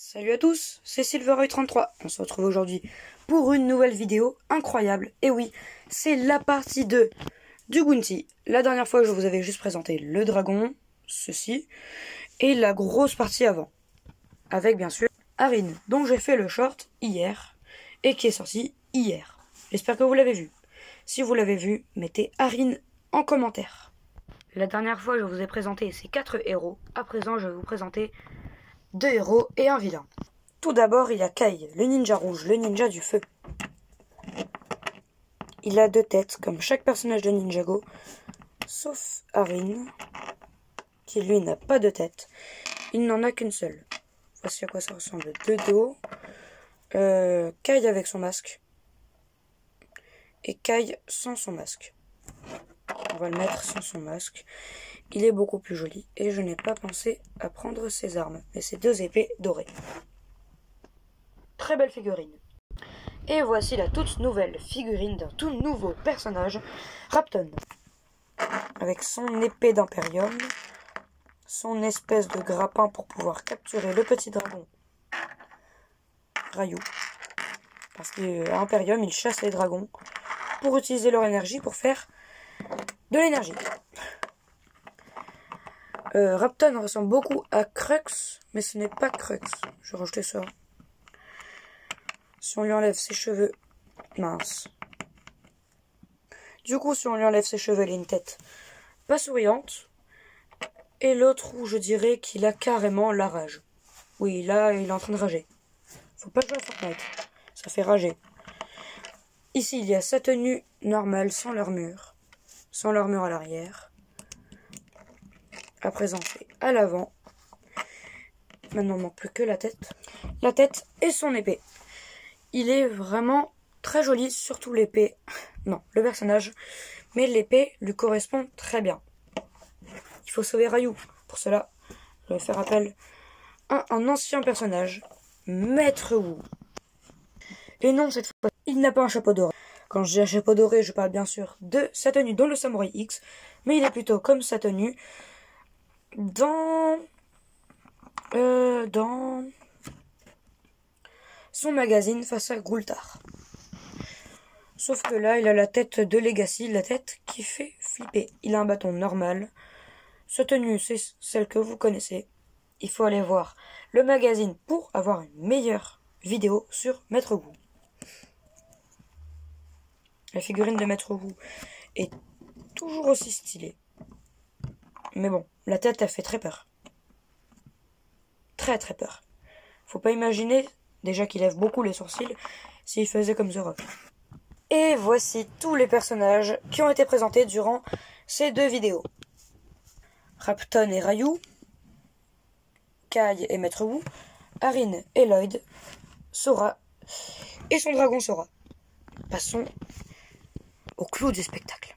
Salut à tous, c'est Silveroy33. On se retrouve aujourd'hui pour une nouvelle vidéo incroyable. Et oui, c'est la partie 2 du Bounty. La dernière fois, je vous avais juste présenté le dragon, ceci, et la grosse partie avant. Avec bien sûr Arin, dont j'ai fait le short hier, et qui est sorti hier. J'espère que vous l'avez vu. Si vous l'avez vu, mettez Arin en commentaire. La dernière fois, je vous ai présenté ces 4 héros. À présent, je vais vous présenter 2 héros et un vilain. Tout d'abord, il y a Kai, le ninja rouge, le ninja du feu. Il a 2 têtes, comme chaque personnage de Ninjago, sauf Arin, qui lui n'a pas de tête. Il n'en a qu'une seule. Voici à quoi ça ressemble de dos. Kai avec son masque. Et Kai sans son masque. On va le mettre sans son masque. Il est beaucoup plus joli. Et je n'ai pas pensé à prendre ses armes. Mais ses 2 épées dorées. Très belle figurine. Et voici la toute nouvelle figurine d'un tout nouveau personnage, Rapton. Avec son épée d'Imperium, son espèce de grappin pour pouvoir capturer le petit dragon Ryu. Parce qu'à Imperium, il chasse les dragons pour utiliser leur énergie pour faire de l'énergie. Rapton ressemble beaucoup à Crux, mais ce n'est pas Crux. Je vais rajouter ça. Si on lui enlève ses cheveux, mince. Du coup, si on lui enlève ses cheveux, il a une tête pas souriante. Et l'autre où je dirais qu'il a carrément la rage. Oui, là, il est en train de rager. Faut pas jouer à Fortnite, ça fait rager. Ici, il y a sa tenue normale, sans l'armure. Sans l'armure à l'arrière. À présent, c'est à l'avant. Maintenant, il ne manque plus que la tête. La tête et son épée. Il est vraiment très joli, surtout l'épée. Non, le personnage. Mais l'épée lui correspond très bien. Il faut sauver Ryu. Pour cela, je vais faire appel à un ancien personnage, Maître Wu. Et non, cette fois, il n'a pas un chapeau doré. Quand je dis un chapeau doré, je parle bien sûr de sa tenue dans le Samurai X. Mais il est plutôt comme sa tenue dans son magazine face à Gultar. Sauf que là, il a la tête de Legacy, la tête qui fait flipper. Il a un bâton normal. Sa tenue, c'est celle que vous connaissez. Il faut aller voir le magazine pour avoir une meilleure vidéo sur Maître Wu. La figurine de Maître Wu est toujours aussi stylée. Mais bon, la tête, elle fait très peur. Très très peur. Faut pas imaginer, déjà qu'il lève beaucoup les sourcils, s'il faisait comme The Rock. Et voici tous les personnages qui ont été présentés durant ces 2 vidéos. Rapton et Ryu, Kai et Maître Wu, Arin et Lloyd, Sora et son dragon Sora. Passons au clou du spectacle.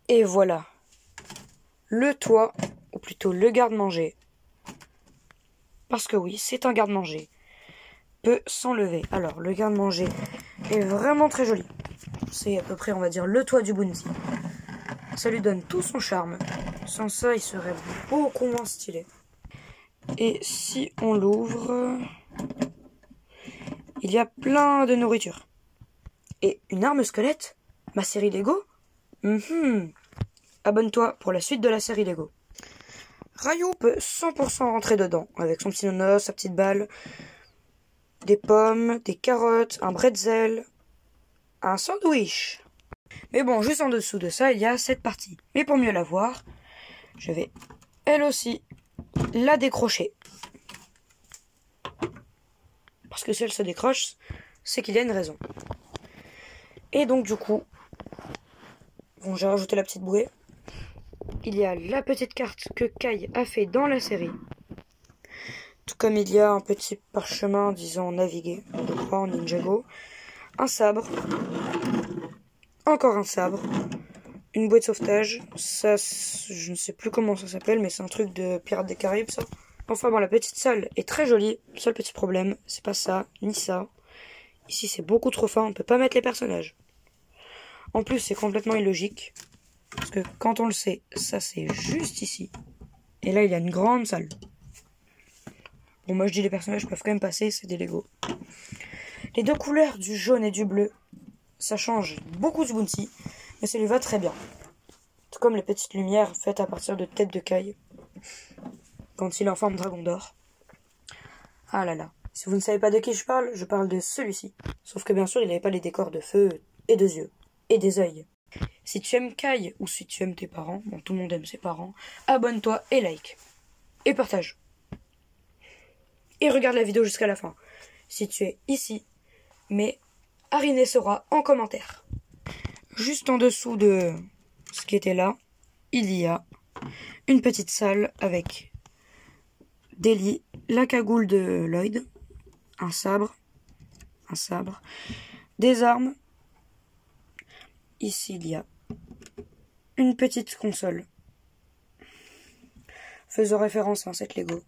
Et voilà, le toit, ou plutôt le garde-manger, parce que oui, c'est un garde-manger, peut s'enlever. Alors, le garde-manger est vraiment très joli. C'est à peu près, on va dire, le toit du Bounty. Ça lui donne tout son charme. Sans ça, il serait beaucoup moins stylé. Et si on l'ouvre, il y a plein de nourriture. Et une arme squelette? Ma série Lego? Abonne-toi pour la suite de la série Lego. Ryu peut 100% rentrer dedans, avec son petit nonos, sa petite balle, des pommes, des carottes, un bretzel, un sandwich. Mais bon, juste en dessous de ça, il y a cette partie. Mais pour mieux la voir, je vais, elle aussi, la décrocher. Parce que si elle se décroche, c'est qu'il y a une raison. Et donc du coup, bon, j'ai rajouté la petite bouée. Il y a la petite carte que Kai a fait dans la série. Tout comme il y a un petit parchemin disant naviguer, je crois, en Ninjago. Un sabre. Encore un sabre. Une bouée de sauvetage. Ça, je ne sais plus comment ça s'appelle, mais c'est un truc de Pirates des Caraïbes, ça. Enfin bon, la petite salle est très jolie. Seul petit problème, c'est pas ça, ni ça. Ici, c'est beaucoup trop fin, on ne peut pas mettre les personnages. En plus, c'est complètement illogique. Parce que quand on le sait, ça c'est juste ici. Et là, il y a une grande salle. Bon, moi je dis les personnages peuvent quand même passer, c'est des Lego. Les deux couleurs du jaune et du bleu, ça change beaucoup du Bounty, mais ça lui va très bien. Tout comme les petites lumières faites à partir de têtes de caille, quand il est en forme dragon d'or. Ah là là, si vous ne savez pas de qui je parle de celui-ci. Sauf que bien sûr, il n'avait pas les décors de feu et de yeux, et des yeux. Si tu aimes Kai ou si tu aimes tes parents, bon tout le monde aime ses parents, abonne-toi et like. Et partage. Et regarde la vidéo jusqu'à la fin. Si tu es ici, mais Ariné sera en commentaire. Juste en dessous de ce qui était là, il y a une petite salle avec des lits, la cagoule de Lloyd, un sabre, des armes. Ici, il y a une petite console faisant référence à un set Lego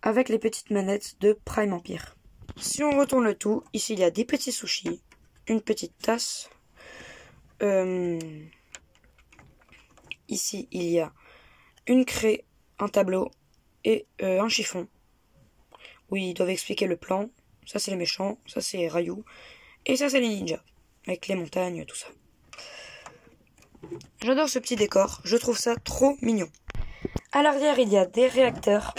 avec les petites manettes de Prime Empire. Si on retourne le tout, ici il y a des petits sushis, une petite tasse. Ici il y a une craie, un tableau et un chiffon. Oui, ils doivent expliquer le plan. Ça c'est les méchants, ça c'est Ryu. Et ça c'est les ninjas, avec les montagnes, tout ça. J'adore ce petit décor, je trouve ça trop mignon. À l'arrière, il y a des réacteurs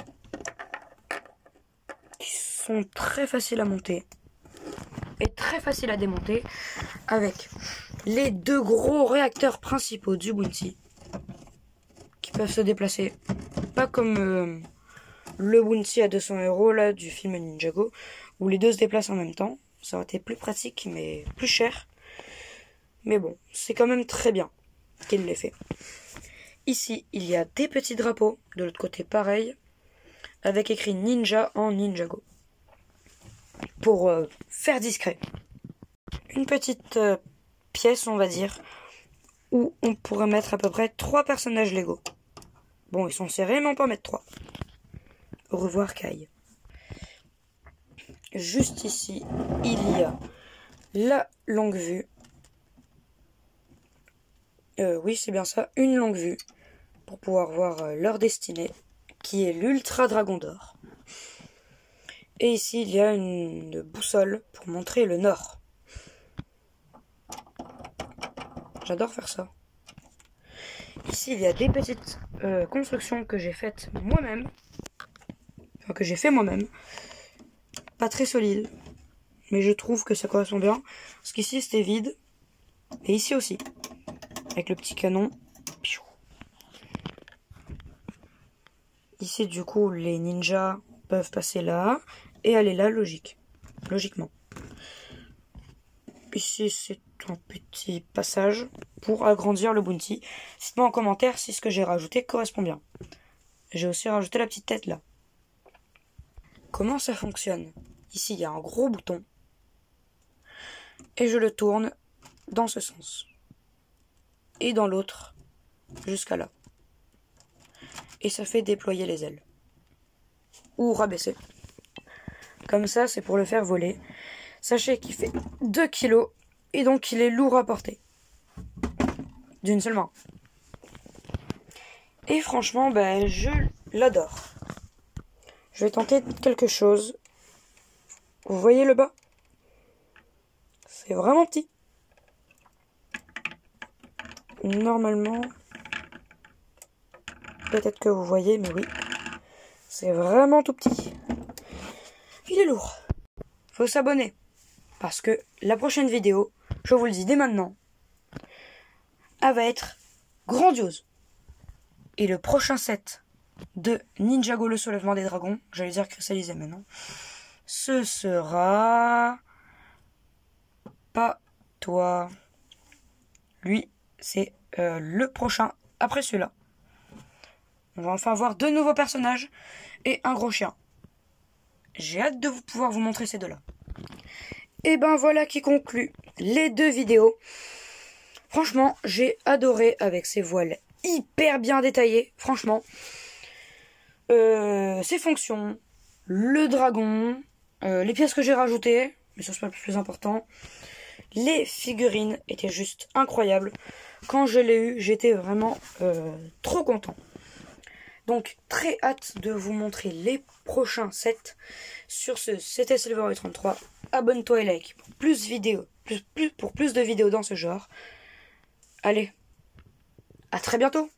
qui sont très faciles à monter et très faciles à démonter avec les deux gros réacteurs principaux du Bounty qui peuvent se déplacer. Pas comme le Bounty à 200€ là du film Ninjago où les deux se déplacent en même temps. Ça aurait été plus pratique mais plus cher. Mais bon, c'est quand même très bien qu'il l'ait fait. Ici, il y a des petits drapeaux. De l'autre côté, pareil. Avec écrit Ninja en Ninjago. Pour faire discret. Une petite pièce, on va dire, où on pourrait mettre à peu près 3 personnages Lego. Bon, ils sont serrés, mais on peut en mettre 3. Au revoir, Kai. Juste ici, il y a la longue vue. Oui, c'est bien ça, une longue vue pour pouvoir voir leur destinée, qui est l'Ultra Dragon d'Or. Et ici, il y a une boussole pour montrer le nord. J'adore faire ça. Ici, il y a des petites constructions que j'ai faites moi-même. Enfin, que j'ai fait moi-même. Pas très solides, mais je trouve que ça correspond bien. Parce qu'ici, c'était vide. Et ici aussi. Avec le petit canon. Ici, du coup, les ninjas peuvent passer là et aller là, logiquement. Ici, c'est un petit passage pour agrandir le Bounty. Dites-moi en commentaire si ce que j'ai rajouté correspond bien. J'ai aussi rajouté la petite tête là. Comment ça fonctionne? Ici, il y a un gros bouton. Et je le tourne dans ce sens. Et dans l'autre, jusqu'à là. Et ça fait déployer les ailes. Ou rabaisser. Comme ça, c'est pour le faire voler. Sachez qu'il fait 2 kg et donc il est lourd à porter. D'une seule main. Et franchement, ben, je l'adore. Je vais tenter quelque chose. Vous voyez le bas? C'est vraiment petit. Normalement, peut-être que vous voyez, mais oui. C'est vraiment tout petit. Il est lourd. Faut s'abonner. Parce que la prochaine vidéo, je vous le dis dès maintenant, elle va être grandiose. Et le prochain set de Ninjago le soulèvement des dragons, j'allais dire cristallisé mais non, ce sera pas toi. Lui, c'est le prochain après celui-là. On va enfin avoir 2 nouveaux personnages et un gros chien. J'ai hâte de pouvoir vous montrer ces deux-là. Et ben voilà qui conclut les 2 vidéos. Franchement, j'ai adoré avec ces voiles hyper bien détaillées. Franchement, ses fonctions, le dragon, les pièces que j'ai rajoutées, mais ça c'est pas le plus important. Les figurines étaient juste incroyables. Quand je l'ai eu, j'étais vraiment trop content. Donc très hâte de vous montrer les prochains sets. Sur ce, c'était Silveroid33. Abonne-toi et like pour pour plus de vidéos dans ce genre. Allez, à très bientôt.